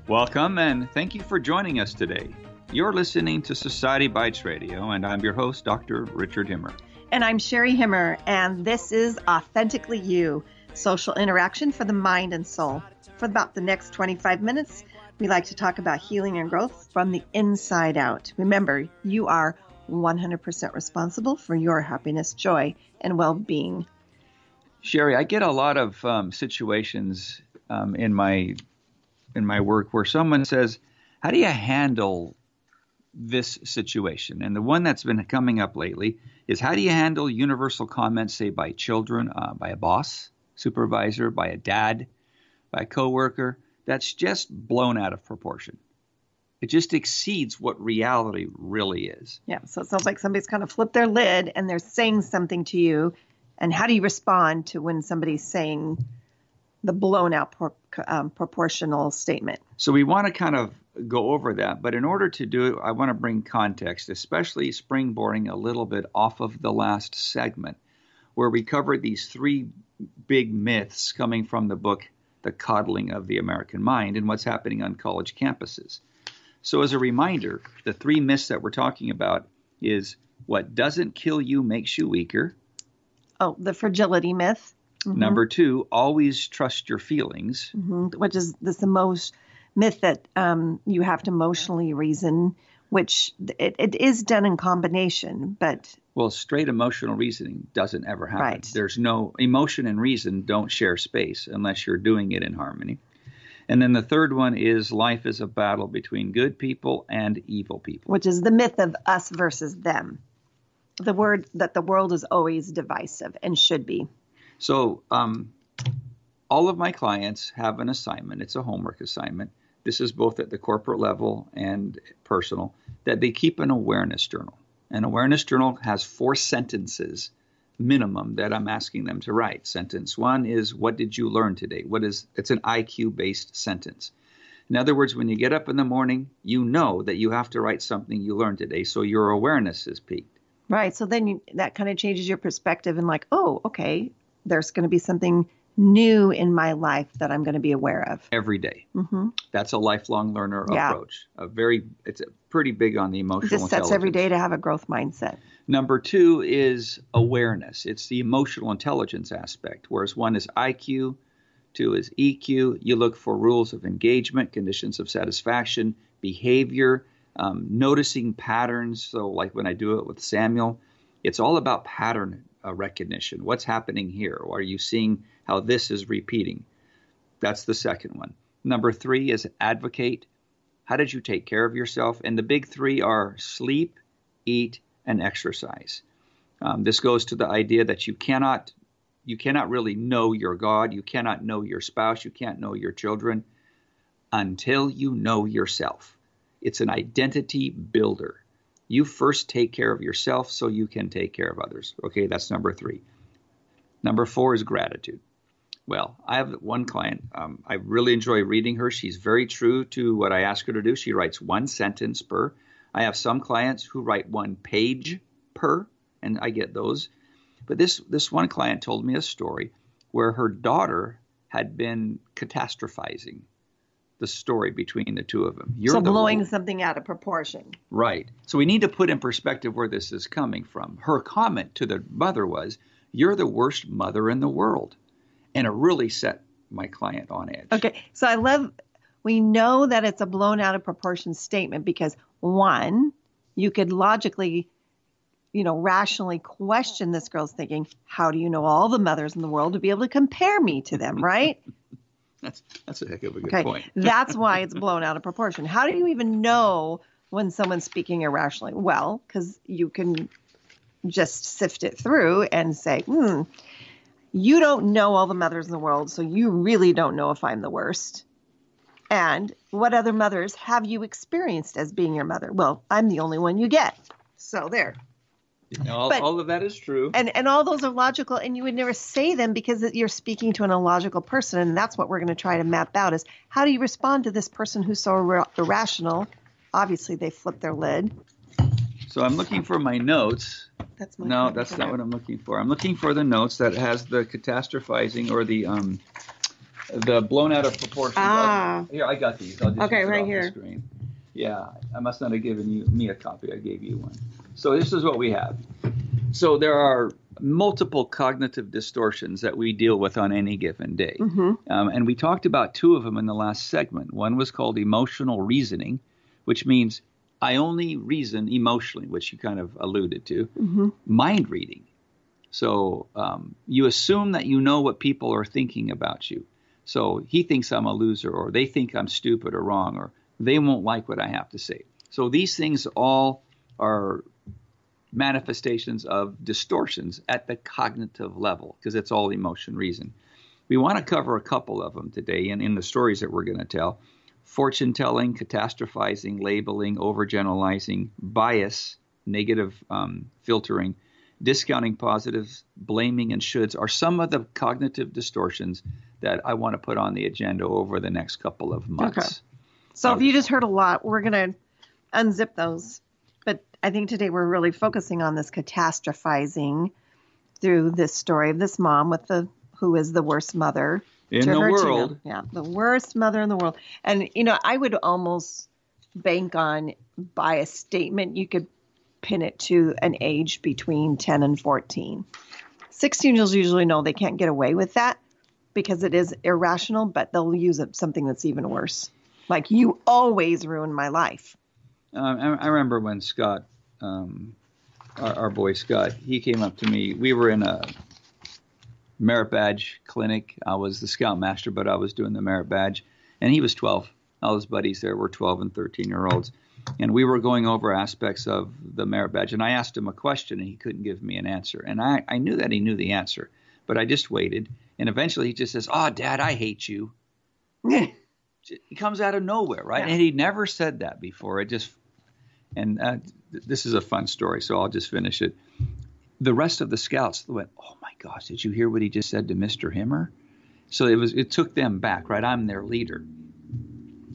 Welcome, and thank you for joining us today. You're listening to Society Bites Radio, and I'm your host, Dr. Richard Himmer. And I'm CHERI, HIMMER, and this is Authentically You, social interaction for the mind and soul. For about the next 25 minutes, we like to talk about healing and growth from the inside out. Remember, you are 100% responsible for your happiness, joy, and well-being. CHERI, I get a lot of situations in my work where someone says, how do you handle this situation? And the one that's been coming up lately is, how do you handle universal comments, say, by children, by a boss, supervisor, by a dad, by a coworker, that's just blown out of proportion. It just exceeds what reality really is. Yeah, so it sounds like somebody's kind of flipped their lid and they're saying something to you. And how do you respond to when somebody's saying the blown out proportional statement? So we want to kind of go over that. But in order to do it, I want to bring context, especially springboarding a little bit off of the last segment, where we covered these three big myths coming from the book, The Coddling of the American Mind, and what's happening on college campuses. So as a reminder, the three myths that we're talking about is what doesn't kill you makes you weaker. Oh, the fragility myth. Mm-hmm. Number two, always trust your feelings. Mm-hmm. Which is the most myth that you have to emotionally reason, which it is done in combination, but... Well, straight emotional reasoning doesn't ever happen. Right. There's no emotion and reason don't share space unless you're doing it in harmony. And then the third one is life is a battle between good people and evil people. Which is the myth of us versus them. The word that the world is always divisive and should be. So all of my clients have an assignment. It's a homework assignment. This is both at the corporate level and personal, that they keep an awareness journal. An awareness journal has 4 sentences minimum that I'm asking them to write. Sentence 1 is, what did you learn today? It's an IQ-based sentence. In other words, when you get up in the morning, you know that you have to write something you learned today, so your awareness is peaked. Right. So then that kind of changes your perspective and like, oh, okay, there's going to be something new in my life that I'm going to be aware of. Every day. Mm-hmm. That's a lifelong learner approach. It's pretty big on the emotional intelligence. It just sets every day to have a growth mindset. Number 2 is awareness. It's the emotional intelligence aspect, whereas 1 is IQ, 2 is EQ. You look for rules of engagement, conditions of satisfaction, behavior, noticing patterns. So like when I do it with Samuel, it's all about pattern recognition. What's happening here? Or are you seeing how this is repeating? That's the second one. Number 3 is advocate. How did you take care of yourself? And the big 3 are sleep, eat, and exercise. This goes to the idea that you cannot really know your God. You cannot know your spouse. You can't know your children until you know yourself. It's an identity builder. You first take care of yourself so you can take care of others. Okay, that's number 3. Number 4 is gratitude. Well, I have one client. I really enjoy reading her. She's very true to what I ask her to do. She writes 1 sentence per. I have some clients who write 1 page per, and I get those. But this one client told me a story where her daughter had been catastrophizing the story between the two of them. So blowing something out of proportion. Right. So we need to put in perspective where this is coming from. Her comment to the mother was, "You're the worst mother in the world." And it really set my client on edge. Okay. So we know that it's a blown out of proportion statement because 1, you could logically, rationally question this girl's thinking, how do you know all the mothers in the world to be able to compare me to them, right? That's a heck of a good point. That's why it's blown out of proportion. How do you even know when someone's speaking irrationally? Well, because you can just sift it through and say, you don't know all the mothers in the world, so you really don't know if I'm the worst. And what other mothers have you experienced as being your mother? Well, I'm the only one you get. So there. All of that is true. And all those are logical, and you would never say them because you're speaking to an illogical person, and that's what we're going to try to map out is how do you respond to this person who's so irrational? Obviously, they flip their lid. So I'm looking for my notes. That's not what I'm looking for. I'm looking for the notes that has the catastrophizing or the the blown out of proportion. Here, I got these. I'll just okay, use it right off here. The screen. Yeah, I must not have given me a copy. I gave you one. So this is what we have. So there are multiple cognitive distortions that we deal with on any given day. And we talked about two of them in the last segment. One was called emotional reasoning, which means I only reason emotionally, which you kind of alluded to. Mind reading. So you assume that you know what people are thinking about you. So he thinks I'm a loser, or they think I'm stupid or wrong, or they won't like what I have to say. So these things all are manifestations of distortions at the cognitive level, because it's all emotion reason. We want to cover a couple of them today in the stories that we're going to tell. Fortune telling, catastrophizing, labeling, overgeneralizing, bias, negative filtering, discounting positives, blaming, and shoulds are some of the cognitive distortions that I want to put on the agenda over the next couple of months. Okay. So if you just heard a lot, we're going to unzip those. But I think today we're really focusing on this catastrophizing through this story of this mom who is the worst mother in the world. Yeah, the worst mother in the world. And, I would almost bank on by a statement you could pin it to an age between 10 and 14. 16-year-olds usually know they can't get away with that because it is irrational, but they'll use something that's even worse. Like, you always ruin my life. I remember when Scott, our boy Scott, he came up to me. We were in a merit badge clinic. I was the scoutmaster, but I was doing the merit badge. And he was 12. All his buddies there were 12 and 13-year-olds. And we were going over aspects of the merit badge. And I asked him a question, and he couldn't give me an answer. And I knew that he knew the answer, but I just waited. And eventually he just says, "Oh, Dad, I hate you." It comes out of nowhere, right? Yeah. And he never said that before. This is a fun story, so I'll just finish it. The rest of the scouts went, "Oh my gosh, did you hear what he just said to Mr. Himmer?" So it took them back, right? I'm their leader.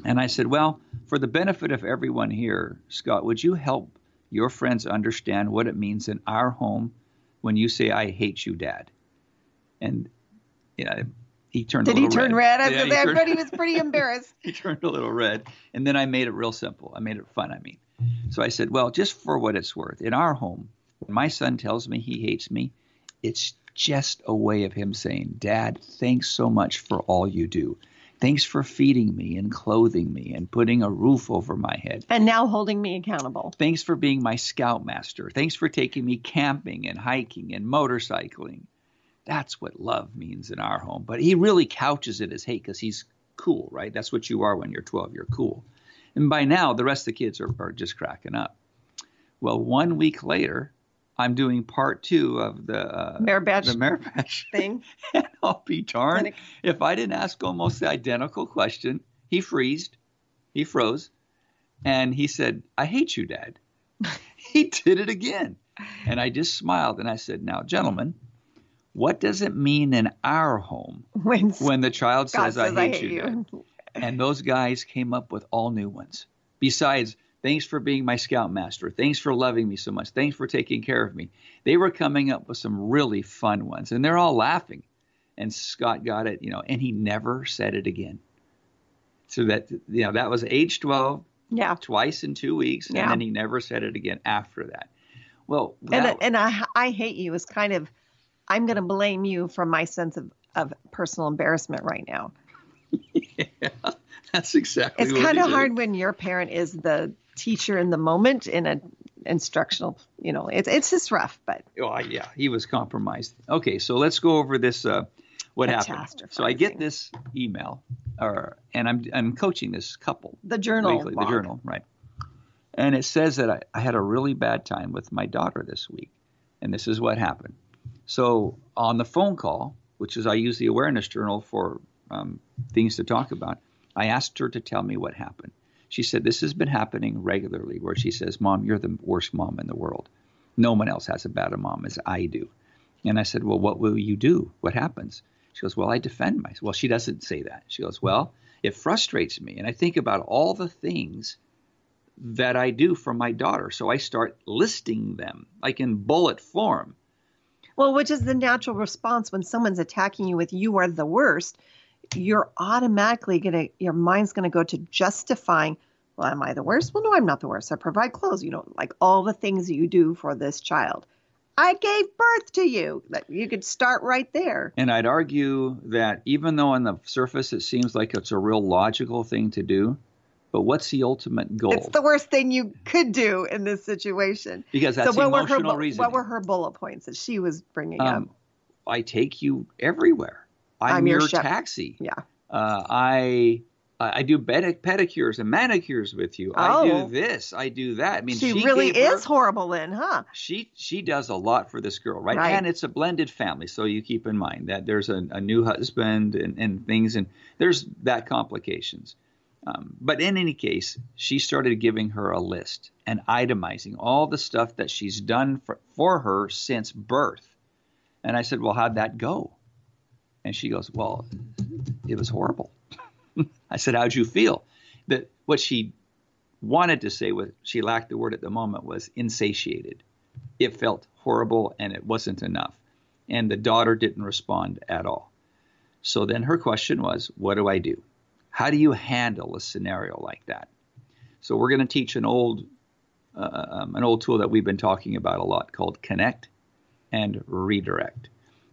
And I said, "Well, for the benefit of everyone here, Scott, would you help your friends understand what it means in our home when you say, 'I hate you, Dad'?" And he turned a little red. Did he turn red? Everybody was pretty embarrassed. He turned a little red. And then I made it real simple. I made it fun, So I said, "Well, just for what it's worth, in our home, when my son tells me he hates me, it's just a way of him saying, 'Dad, thanks so much for all you do. Thanks for feeding me and clothing me and putting a roof over my head. And now holding me accountable. Thanks for being my scoutmaster. Thanks for taking me camping and hiking and motorcycling.' That's what love means in our home." But he really couches it as hate because he's cool, right? That's what you are when you're 12. You're cool. And by now, the rest of the kids are just cracking up. Well, 1 week later, I'm doing part 2 of the merit badge thing. And I'll be darned if I didn't ask almost the identical question. He froze, and he said, "I hate you, Dad." He did it again. And I just smiled, and I said, "Now, gentlemen, what does it mean in our home when the child says, I hate you, Dad?" And those guys came up with all new ones. Besides, "Thanks for being my scoutmaster. Thanks for loving me so much. Thanks for taking care of me." They were coming up with some really fun ones, and they're all laughing. And Scott got it, and he never said it again. So that was age 12, twice in 2 weeks, and then he never said it again after that. Well, I hate you is kind of, I'm going to blame you for my sense of personal embarrassment right now. Yeah, that's exactly it's what kind of hard when your parent is the teacher in the moment in an instructional, it's just rough, but. Oh, yeah, he was compromised. Okay, so let's go over this, what happened. So I get this email, and I'm coaching this couple. The journal. Weekly, the journal, right. And it says that I had a really bad time with my daughter this week, and this is what happened. So on the phone call, which is I use the awareness journal for things to talk about, I asked her to tell me what happened. She said, "This has been happening regularly," where she says, "Mom, you're the worst mom in the world. No one else has as bad a mom as I do." And I said, "Well, what will you do? What happens?" She goes, "Well, I defend myself." Well, she doesn't say that. She goes, "Well, it frustrates me. And I think about all the things that I do for my daughter. So I start listing them like in bullet form." Well, which is the natural response when someone's attacking you with "you are the worst." you're automatically your mind's going to go to justifying, well, am I the worst? Well, no, I'm not the worst. I provide clothes, like all the things that you do for this child. I gave birth to you. You could start right there. And I'd argue that even though on the surface it seems like it's a real logical thing to do, but what's the ultimate goal? It's the worst thing you could do in this situation. Because that's emotional reasoning. What were her bullet points that she was bringing up? I take you everywhere. I'm your taxi. Yeah. I do pedicures and manicures with you. I do this. I do that. I mean, she really is horrible then, huh? She does a lot for this girl, right? And it's a blended family, so you keep in mind that there's a new husband and things, and there's that complications. But in any case, she started giving her a list and itemizing all the stuff that she's done for her since birth. And I said, well, how'd that go? And she goes, well, it was horrible. I said, how'd you feel? That what she wanted to say, was she lacked the word at the moment, was insatiated. It felt horrible and it wasn't enough. And the daughter didn't respond at all. So then her question was, what do I do? How do you handle a scenario like that? So we're going to teach an old tool that we've been talking about a lot called connect and redirect.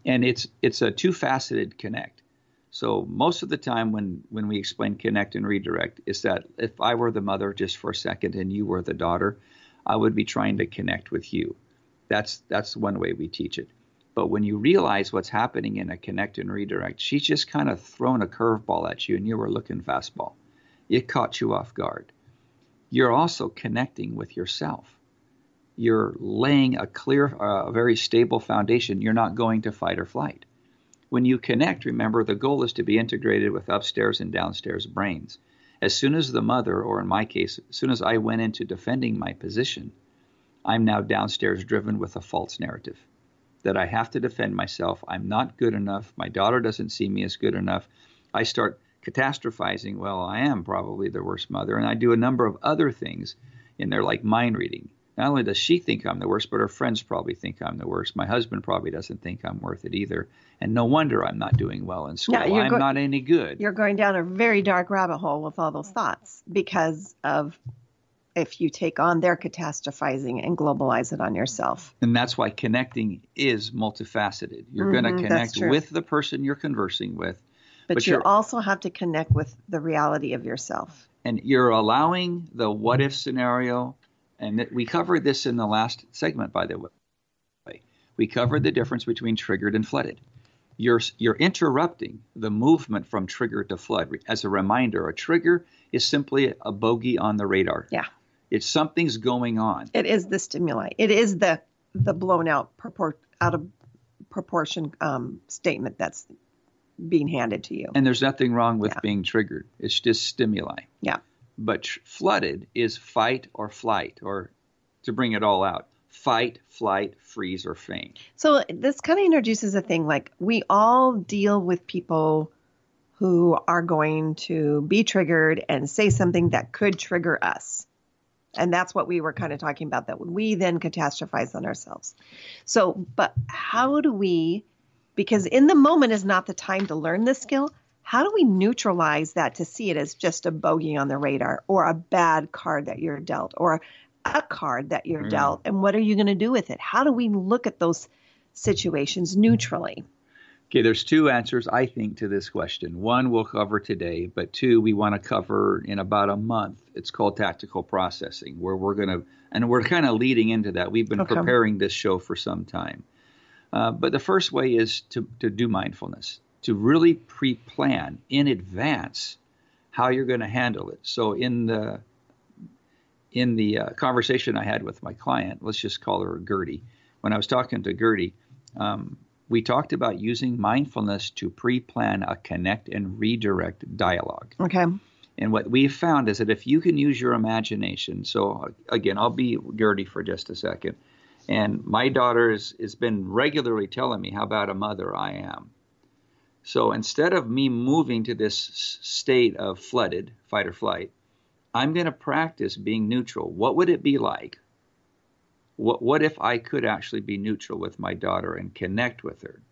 And it's a two-faceted connect. So most of the time when we explain connect and redirect is that if I were the mother just for a second and you were the daughter, I would be trying to connect with you. That's one way we teach it. But when you realize what's happening in a connect and redirect, she's just kind of thrown a curveball at you and you were looking fastball. It caught you off guard. You're also connecting with yourself. You're laying a clear, very stable foundation. You're not going to fight or flight. When you connect, remember, the goal is to be integrated with upstairs and downstairs brains. As soon as the mother, or in my case, as soon as I went into defending my position, I'm now downstairs driven with a false narrative that I have to defend myself. I'm not good enough. My daughter doesn't see me as good enough. I start catastrophizing. Well, I am probably the worst mother. And I do a number of other things in there, like mind reading. Not only does she think I'm the worst, but her friends probably think I'm the worst. My husband probably doesn't think I'm worth it either. And no wonder I'm not doing well in school. I'm not any good. You're going down a very dark rabbit hole with all those thoughts because of if you take on their catastrophizing and globalize it on yourself. And that's why connecting is multifaceted. You're going to connect with the person you're conversing with. But you also have to connect with the reality of yourself. And you're allowing the what if scenario. And we covered this in the last segment, by the way. We covered the difference between triggered and flooded. You're interrupting the movement from trigger to flood. As a reminder, a trigger is simply a bogey on the radar. Yeah. It's something's going on. It is the stimuli. It is the blown out of proportion statement that's being handed to you. And there's nothing wrong with being triggered. It's just stimuli. Yeah. But flooded is fight or flight, or to bring it all out, fight, flight, freeze, or faint. So this kind of introduces a thing like we all deal with people who are going to be triggered and say something that could trigger us. And that's what we were kind of talking about, that we then catastrophize on ourselves. So, but how do we, because in the moment is not the time to learn this skill, how do we neutralize that to see it as just a bogey on the radar or a bad card that you're dealt or a card that you're dealt? And what are you going to do with it? How do we look at those situations neutrally? Okay, there's two answers, I think, to this question. One we'll cover today, but two we want to cover in about a month. It's called tactical processing, where we're going to, and we're kind of leading into that. We've been preparing this show for some time. But the first way is to do mindfulness, to really pre-plan in advance how you're going to handle it. So in the conversation I had with my client, let's just call her Gertie. When I was talking to Gertie, we talked about using mindfulness to pre-plan a connect and redirect dialogue. Okay. And what we found is that if you can use your imagination, so again, I'll be Gertie for just a second. And my daughter has been regularly telling me how bad a mother I am. So instead of me moving to this state of flooded, fight or flight, I'm going to practice being neutral. What would it be like? What if I could actually be neutral with my daughter and connect with her?